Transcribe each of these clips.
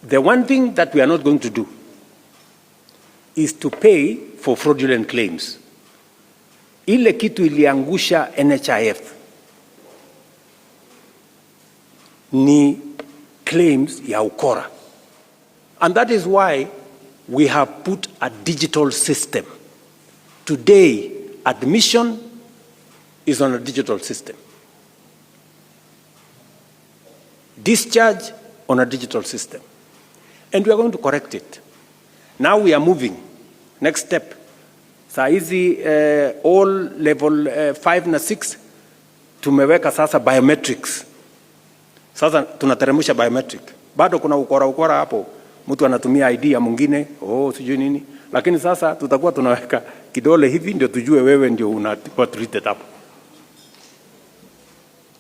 The one thing that we are not going to do is to pay for fraudulent claims. Ile kitu iliangusha NHIF ni claims ya ukora. And that is why we have put a digital system. Today, admission is on a digital system. Discharge on a digital system. And we are going to correct it. Now we are moving. Next step. Saa hizi all level 5 na 6 tumeweka sasa biometrics. Sasa tunateremsha biometric. Bado kuna ukora hapo. Mtu anatumia ID ya mwingine, sijui nini. Lakini sasa tutakuwa tunaweka kidole hivi ndio tujue wewe ndio unakuwa treated hapo.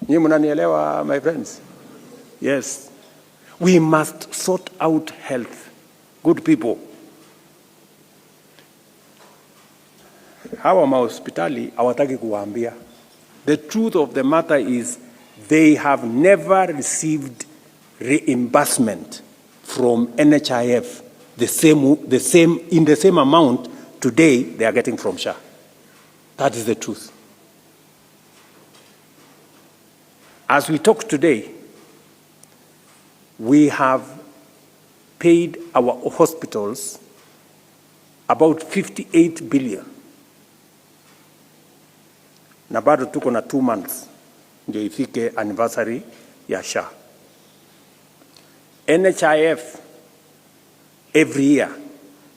Nyinyi mnanielewa my friends? Yes. We must sort out health. Good people. Hawa mahospitali hawataki kuwaambia. The truth of the matter is they have never received reimbursement from NHIF in the same amount today they are getting from SHA. That is the truth. As we talk today, we have paid our hospitals about 58 billion. Na bado tuko na 2 months ndio ifike anniversary ya SHA. NHIF every year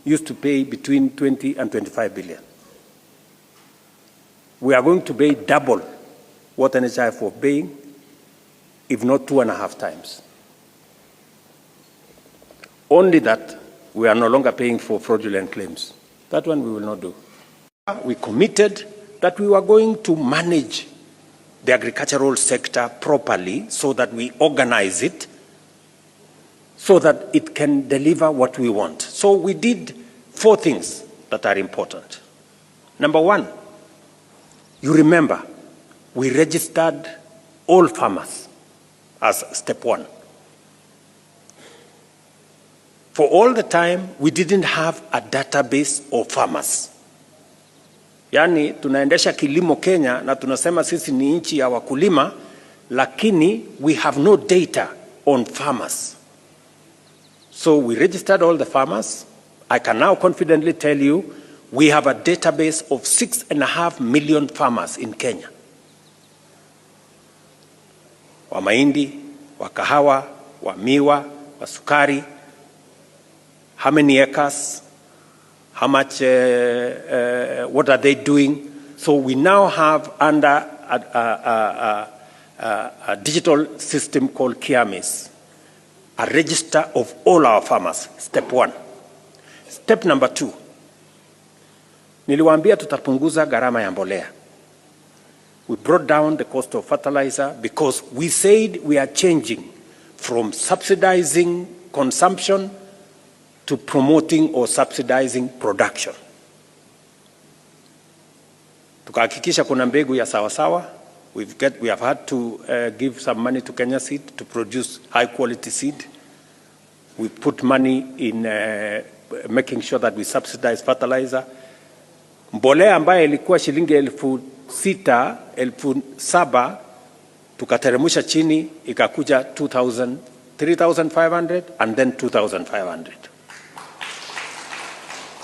used to pay between 20 and 25 billion. We are going to pay double what NHIF was paying, if not 2.5 times. Only that we are no longer paying for fraudulent claims. That one we will not do. We committed that we were going to manage the agricultural sector properly so that we organize it so that it can deliver what we want. So we did 4 things that are important. Number 1, you remember, we registered all farmers as step 1. For all the time, we didn't have a database of farmers. Yani, tunaendesha kilimo Kenya na tunasema sisi ni nchi ya wakulima, lakini we have no data on farmers. So we registered all the farmers. I can now confidently tell you we have a database of 6.5 million farmers in Kenya. Wa mahindi, wa kahawa, wa miwa, wa sukari. How many acres? How much, what are they doing? So we now have under a digital system called Kiamis, a register of all our farmers, step 1. Step number 2, niliwaambia tutapunguza gharama ya mbolea. We brought down the cost of fertilizer because we said we are changing from subsidizing consumption to promoting or subsidizing production. Tukahakikisha kuna mbegu ya sawa. We have had to give some money to Kenya Seed to produce high quality seed. We put money in making sure that we subsidize fertilizer. Mbolea ambayo ilikuwa shilingi 6,000, 7,000 tukateremsha chini ikakuja 2,000, 3,500 and then 2,500.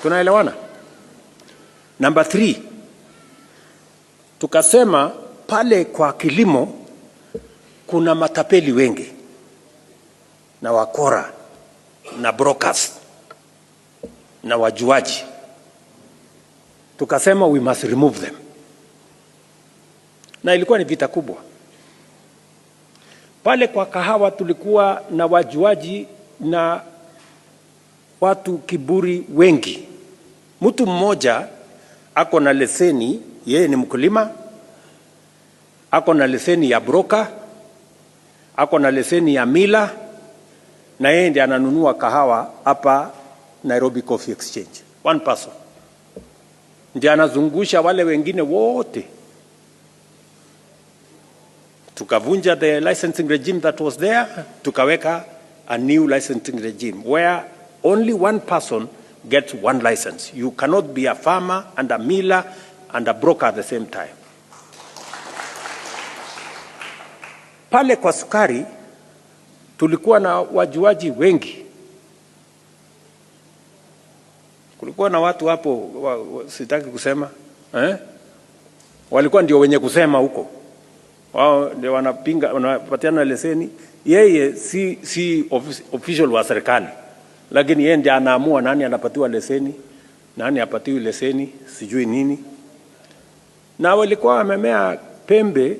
Tunaelewana? Number 3, tukasema pale kwa kilimo kuna matapeli wengi na wakora na brokers na wajuaji. Tukasema we must remove them. Na ilikuwa ni vita kubwa. Pale kwa kahawa tulikuwa na wajuaji na watu kiburi wengi. Mtu mmoja ako na leseni, yeye ni mkulima, ako na leseni ya broker, ako na leseni ya mila, na yeye ndiye ananunua kahawa hapa Nairobi Coffee Exchange. One person. Ndiye anazungusha wale wengine wote. Tukavunja the licensing regime that was there, tukaweka a new licensing regime where only one person gets one license. You cannot be a farmer and a miller and a broker at the same time. Pale kwa sukari tulikuwa na wajuaji wengi. Kulikuwa na watu hapo sitaki kusema, walikuwa ndio wenye kusema huko. Wao ndio wanapinga, wanapatiana leseni. Yeye si official wa serikali, lakini yeye ndiye anaamua nani anapatiwa leseni, nani hapatiwi leseni, sijui nini. Na walikuwa wamemea pembe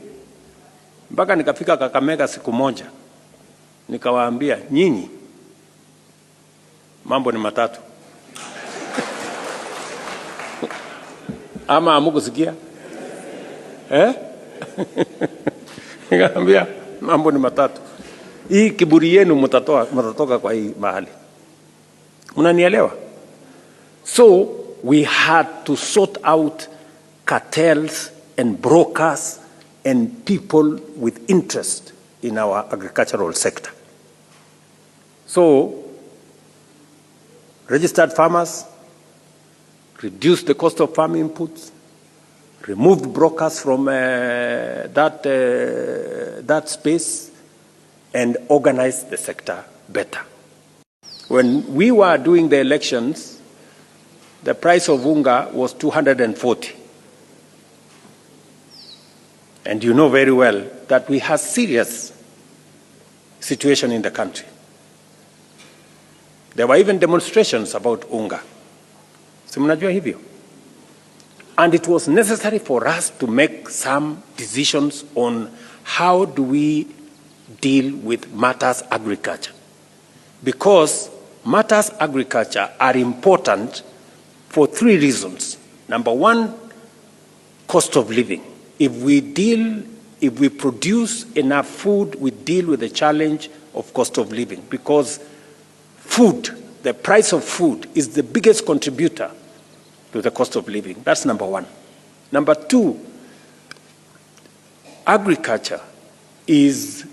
mpaka nikafika Kakamega siku moja. Nikawaambia, nyinyi mambo ni matatu. Ama hamukusikia? Nikaambia mambo ni matatu. Hii kiburi yenu mtatoka kwa hii mahali. Mnanielewa? So we had to sort out cartels and brokers and people with interest in our agricultural sector. So registered farmers, reduced the cost of farm inputs, removed brokers from that space, and organized the sector better. When we were doing the elections, the price of unga was 240. And you know very well that we have serious situation in the country. There were even demonstrations about unga. Si mnajua hivyo? And it was necessary for us to make some decisions on how do we deal with matters agriculture. Because matters agriculture are important for three reasons. Number one, cost of living. If we produce enough food, we deal with the challenge of cost of living, because food, the price of food, is the biggest contributor to the cost of living. That's number one. Number two, agriculture is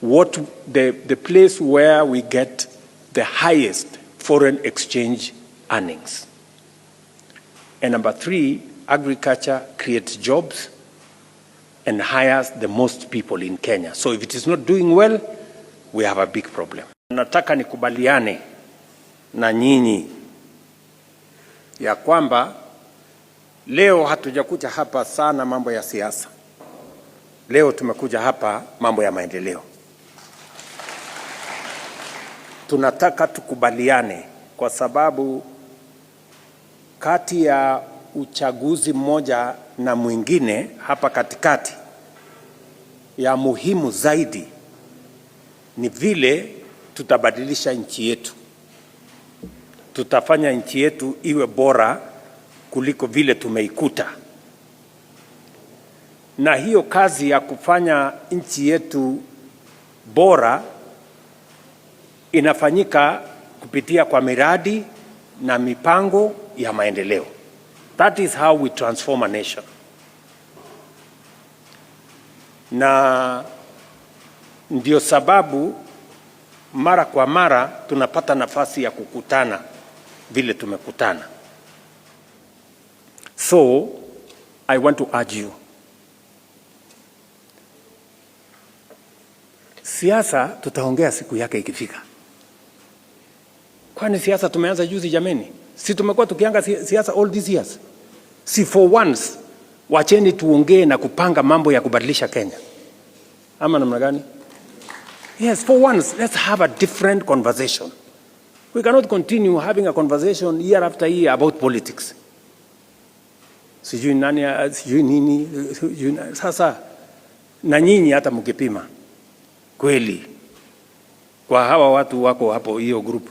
the place where we get the highest foreign exchange earnings. And number three, agriculture creates jobs and hires the most people in Kenya. So if it is not doing well, we have a big problem. Nataka nikubaliane na nyinyi ya kwamba leo hatujakuja hapa sana mambo ya siasa. Leo tumekuja hapa mambo ya maendeleo. Tunataka tukubaliane kwa sababu kati ya uchaguzi mmoja na mwingine hapa katikati, ya muhimu zaidi ni vile tutabadilisha nchi yetu. Tutafanya nchi yetu iwe bora kuliko vile tumeikuta. Na hiyo kazi ya kufanya nchi yetu bora inafanyika kupitia kwa miradi na mipango ya maendeleo. That is how we transform a nation. Na ndio sababu mara kwa mara tunapata nafasi ya kukutana vile tumekutana. So I want to urge you. Siasa tutaongea siku yake ikifika. Kwani siasa tumeanza juzi jameni? Si tumekuwa tukianga siasa all these years? Si for once wacheni tuongee na kupanga mambo ya kubadilisha Kenya. Ama namna gani? Yes, for once let's have a different conversation. We cannot continue having a conversation year after year about politics. Sijui nani, sijui nini, sasa na nyinyi hata mkipima kweli kwa hawa watu wako hapo hiyo group,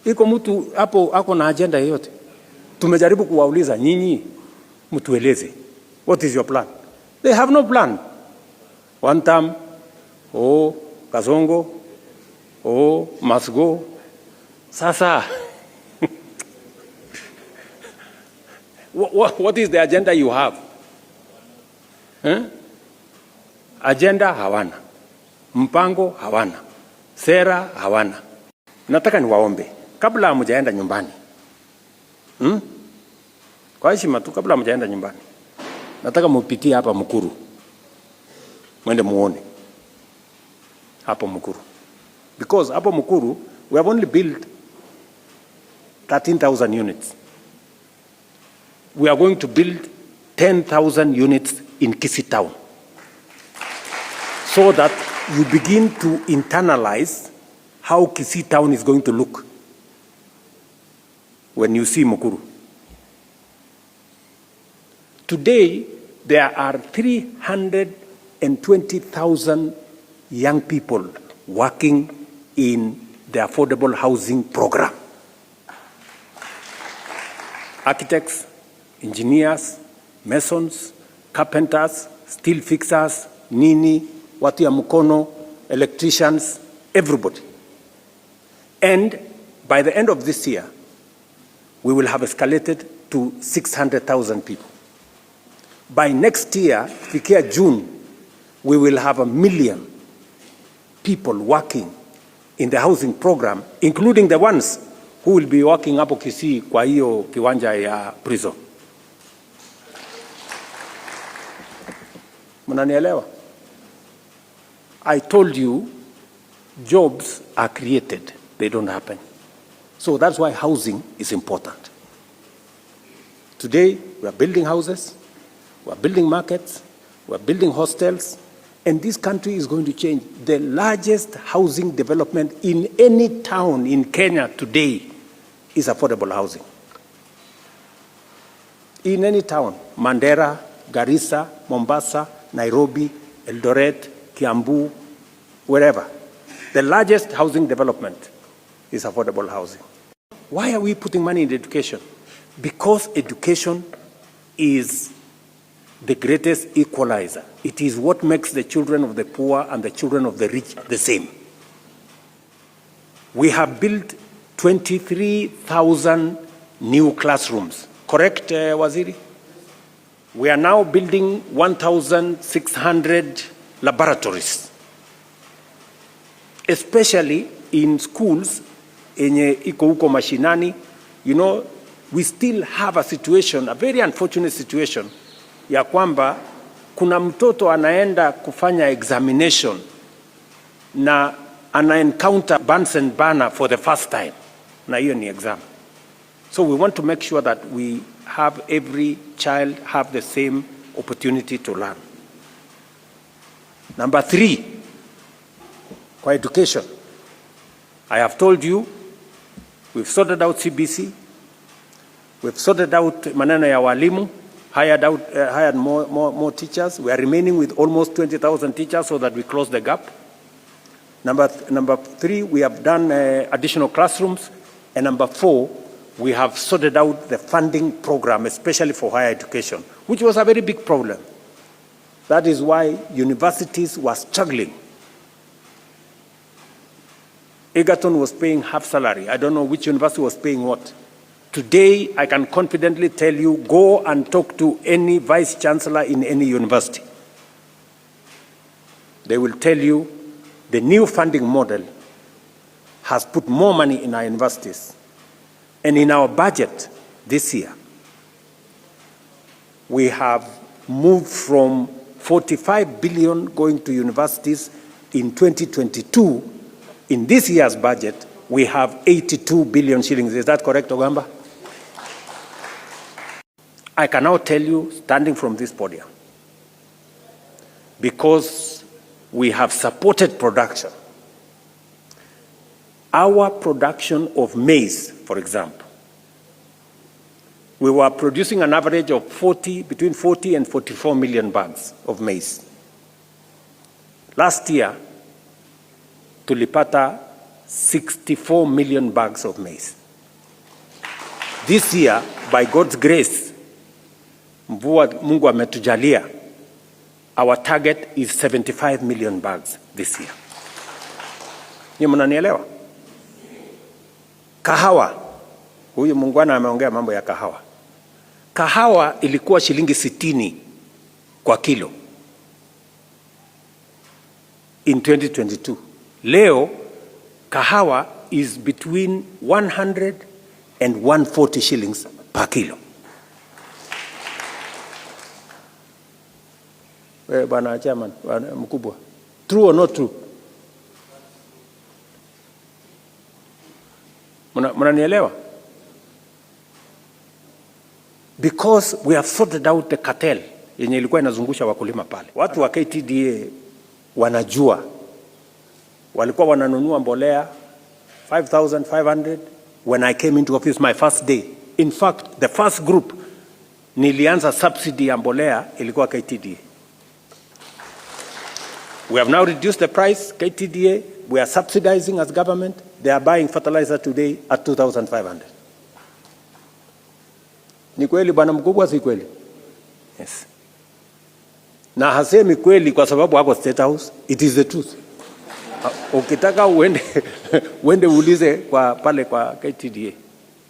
iko mtu hapo ako na agenda yote. Tumejaribu kuwauliza nyinyi mtueleze, what is your plan? They have no plan. One term, Kasongo, must go. Sasa what is the agenda you have? Agenda hawana, mpango hawana. sera hawana. Nataka niwaombe kabla hamjaenda nyumbani, kwa heshima tu, kabla hamjaenda nyumbani, nataka mupitie hapa Mukuru, mwende muone hapo Mukuru, because hapo Mukuru we have only built 13,000 units. We are going to build 10,000 units in Kisii town, so that you begin to internalize how Kisii town is going to look when you see Mukuru. Today, there are 320,000 young people working in the affordable housing program. Architects, engineers, masons, carpenters, steel fixers, nini, watu ya mkono, electricians, everybody. And by the end of this year, we will have escalated to 600,000 people. By next year, fikia June, we will have 1 million people working in the housing program, including the ones who will be working hapo Kisii kwa hiyo kiwanja ya prison. Mnanielewa? I told you, jobs are created, they don't happen. So that's why housing is important. Today, we are building houses, we are building markets, we are building hostels, and this country is going to change. The largest housing development in any town in Kenya today is affordable housing. In any town, Mandera, Garissa, Mombasa, Nairobi, Eldoret, Kiambu, wherever. The largest housing development is affordable housing. Why are we putting money in education? Because education is the greatest equalizer. It is what makes the children of the poor and the children of the rich the same. We have built 23,000 new classrooms. Correct, Waziri? We are now building 1,600 laboratories, especially in schools enye iko huko mashinani. You know, we still have a situation, a very unfortunate situation, ya kwamba kuna mtoto anaenda kufanya examination na ana encounter Bunsen burner for the first time, na hiyo ni exam. So we want to make sure that we have every child have the same opportunity to learn. Number 3, kwa education. I have told you, we've sorted out CBC, we've sorted out maneno ya walimu, hired more teachers. We are remaining with almost 20,000 teachers so that we close the gap. Number 3, we have done additional classrooms. And number 4, we have sorted out the funding program, especially for higher education, which was a very big problem. That is why universities were struggling. Egerton was paying half salary. I don't know which university was paying what. Today, I can confidently tell you, go and talk to any vice chancellor in any university. They will tell you the new funding model has put more money in our universities. And in our budget this year, we have moved from 45 billion going to universities in 2022. In this year's budget, we have 82 billion shillings. Is that correct, Ogamba? I can now tell you, standing from this podium, because we have supported production. Our production of maize, for example, we were producing an average of between 40 and 44 million bags of maize. Last year, tulipata 64 million bags of maize. This year, by God's grace, mvua Mungu ametujalia, our target is 75 million bags this year. Ni mnanielewa? Kahawa, huyu muungwana ameongea mambo ya kahawa. Kahawa ilikuwa shilingi 60 kwa kilo in 2022. Leo kahawa is between 100 and 140 shillings per kilo. Bwana chairman, mkubwa. True or not true? Mnanielewa? Because we have sorted out the cartel yenye ilikuwa inazungusha wakulima pale. Watu wa KTDA wanajua walikuwa wananunua mbolea 5,500 when I came into office my first day. In fact, the first group nilianza subsidy ya mbolea ilikuwa KTDA. We have now reduced the price. KTDA, we are subsidizing as government. They are buying fertilizer today at 2,500. Ni kweli bwana mkubwa, si kweli? Yes. Na hasemi kweli kwa sababu wako State House. It is the truth. Ukitaka uende ulize kwa pale kwa KTDA.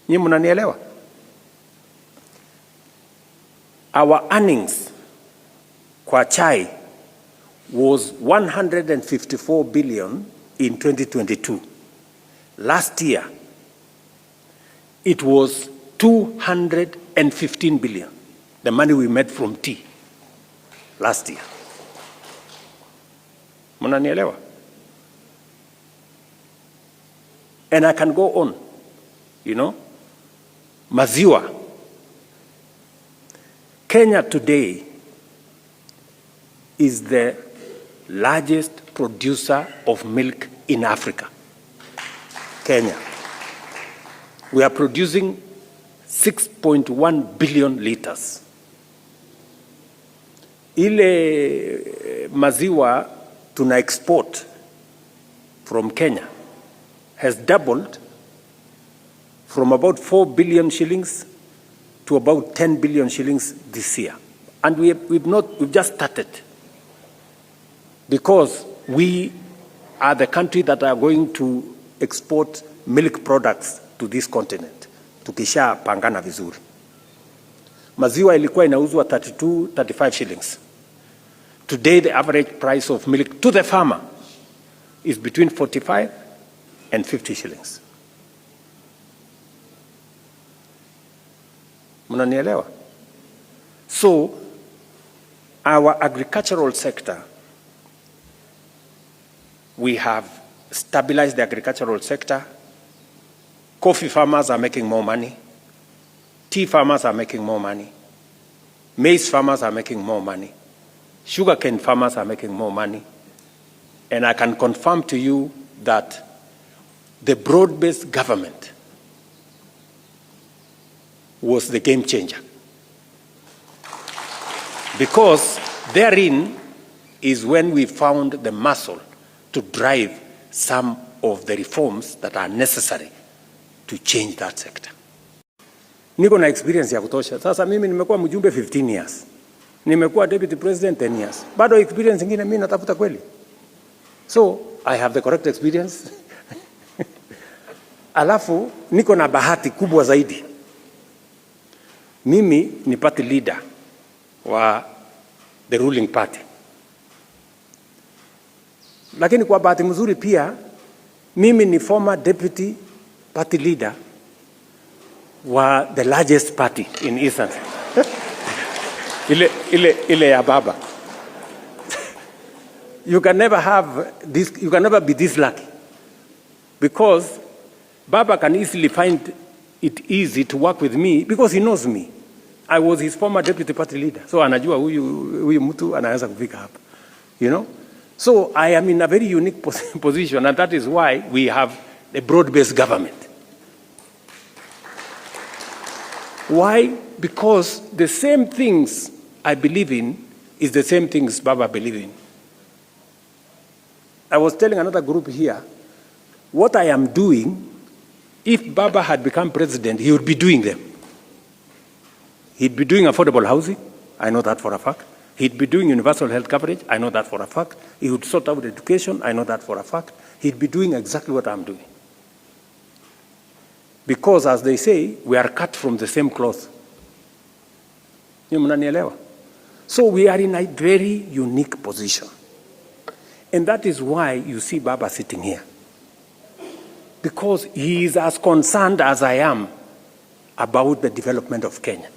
Nyinyi mnanielewa? Our earnings kwa chai was 154 billion in 2022. Last year, it was 215 billion, the money we made from tea last year. Mnanielewa? And I can go on, you know. Maziwa. Kenya today is the largest producer of milk in Africa. Kenya. We are producing 6.1 billion liters. Ile maziwa tuna export from Kenya has doubled from about 4 billion shillings to about 10 billion shillings this year. And we've just started, because we are the country that are going to export milk products to this continent. Tukisha pangana vizuri. Maziwa ilikuwa inauzwa 32, 35 shillings. Today the average price of milk to the farmer is between 45 and 50 shillings. Mnanielewa? So our agricultural sector, we have stabilized the agricultural sector. Coffee farmers are making more money. Tea farmers are making more money. Maize farmers are making more money. Sugarcane farmers are making more money. And I can confirm to you that the broad-based government was the game changer. Because therein is when we found the muscle to drive some of the reforms that are necessary to change that sector. Niko na experience ya kutosha. Sasa mimi nimekuwa mjumbe 15 years. Nimekuwa deputy president 10 years. Bado experience nyingine mimi natafuta kweli. So I have the correct experience. Alafu niko na bahati kubwa zaidi. Mimi ni party leader wa the ruling party. Lakini kwa bahati mzuri pia mimi ni former deputy party leader wa the largest party in Eastern. ile ya baba. You can never be this lucky, because Baba can easily find it easy to work with me because he knows me. I was his former deputy party leader. So anajua huyu mtu anaweza kufika hapa. You know? So I am in a very unique position, and that is why we have a broad-based government. Why? Because the same things I believe in is the same things Baba believe in. I was telling another group here, what I am doing, if Baba had become president, he would be doing them. He'd be doing affordable housing, I know that for a fact. He'd be doing universal health coverage, I know that for a fact. He would sort out education, I know that for a fact. He'd be doing exactly what I'm doing. Because, as they say, we are cut from the same cloth. So we are in a very unique position. And that is why you see Baba sitting here. because he is as concerned as I am about the development of Kenya.